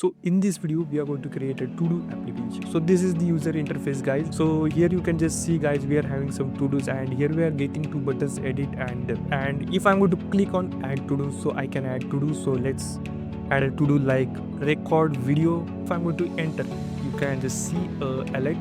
So in this video, we are going to create a to-do application. So this is the user interface, guys. So here you can just see, guys, we are having some to-dos, and here we are getting two buttons, edit and if I'm going to click on add to-do, so I can add to-do. So let's add a to-do like record video. If I'm going to enter, you can just see alert,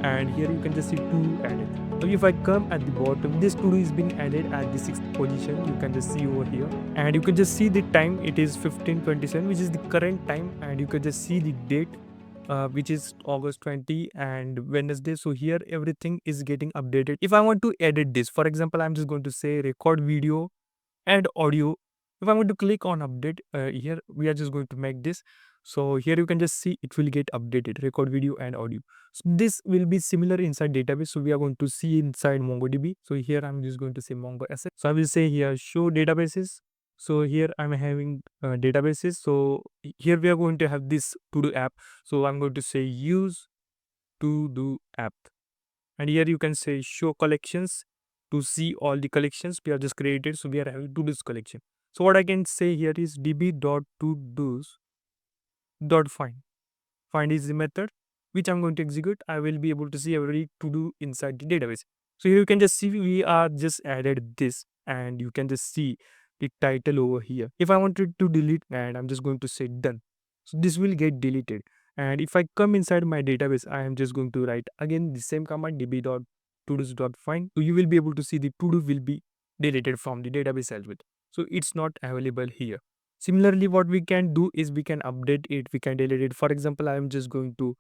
and here you can just see to added. So if I come at the bottom, this to-do is being added at the 6th position. You can just see over here, and you can just see the time. It is 15:27, which is the current time, and you can just see the date, which is August 20 and Wednesday. So here everything is getting updated. If I want to edit this, for example, I'm just going to say record video and audio. If I'm going to click on update, here we are just going to make this. So here you can just see it will get updated, record video and audio. So this will be similar inside database. So we are going to see inside MongoDB. So here I'm just going to say Mongo asset. So I will say here show databases. So here I'm having databases. So here we are going to have this to do app. So I'm going to say use to do app, and here you can say show collections to see all the collections we have just created. So we are having to do's collection. So what I can say here is db.todos.find. Find is the method which I'm going to execute. I will be able to see every to do inside the database. So here you can just see we are just added this, and you can just see the title over here. If I wanted to delete, and I'm just going to say done. So this will get deleted. And if I come inside my database, I am just going to write again the same command db.todos.find. So you will be able to see the to do will be deleted from the database as well. So it's not available here. Similarly, what we can do is we can update it, we can delete it. For example, I'm just going to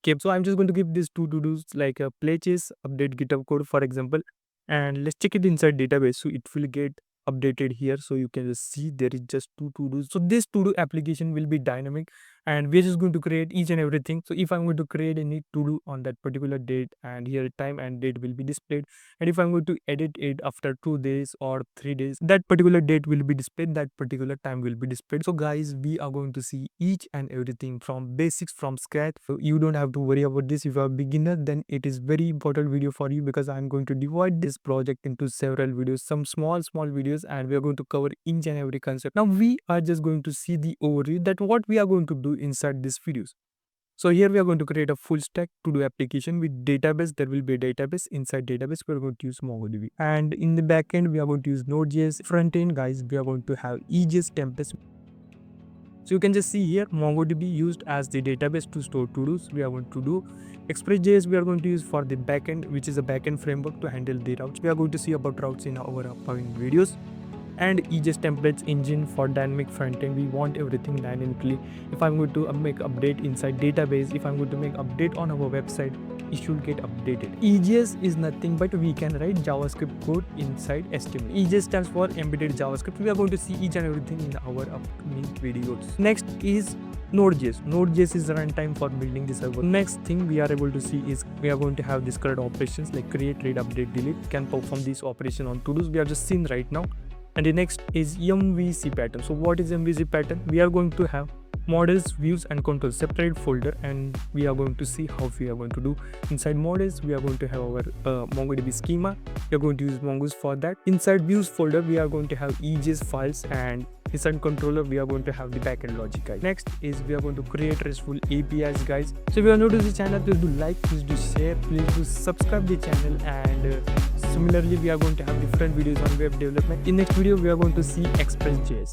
keep, so I'm just going to give these two to-dos like a play chase, update GitHub code, for example, and let's check it inside database. So it will get updated here. So you can just see there is just two to-dos. So this to-do application will be dynamic, and we're just going to create each and everything. So if I'm going to create any to-do on that particular date, and here time and date will be displayed, and if I'm going to edit it after 2 days or 3 days, that particular date will be displayed, that particular time will be displayed. So guys, we are going to see each and everything from basics, from scratch. So you don't have to worry about this. If you are a beginner, then it is very important video for you, because I'm going to divide this project into several videos, some small videos, and we are going to cover each and every concept. Now we are just going to see the overview that what we are going to do inside these videos. So here we are going to create a full stack to do application with database. There will be a database. Inside database, we are going to use MongoDB, and in the backend we are going to use Node.js. Front end, guys, we are going to have EJS templates. So you can just see here MongoDB used as the database to store to-dos. We are going to do Express.js. We are going to use for the backend, which is a backend framework to handle the routes. We are going to see about routes in our upcoming videos. And EJS templates engine for dynamic front end. We want everything dynamically. If I'm going to make update inside database, if I'm going to make update on our website, it should get updated. EJS is nothing but we can write JavaScript code inside HTML. EJS stands for embedded JavaScript. We are going to see each and everything in our upcoming videos. Next is Node.js. Node.js is the runtime for building the server. Next thing we are able to see is we are going to have this CRUD operations like create, read, update, delete. Can perform this operation on to-dos. We have just seen right now. And the next is MVC pattern. So what is MVC pattern? We are going to have models, views and controls separate folder, and we are going to see how we are going to do. Inside models, we are going to have our MongoDB schema. We are going to use Mongoose for that. Inside views folder, we are going to have EJS files, and inside controller, we are going to have the backend logic, guys. Next is we are going to create RESTful APIs, guys. So if you are new to the channel, please do like, please do share, please do subscribe the channel, and similarly, we are going to have different videos on web development. In next video, we are going to see Express.js.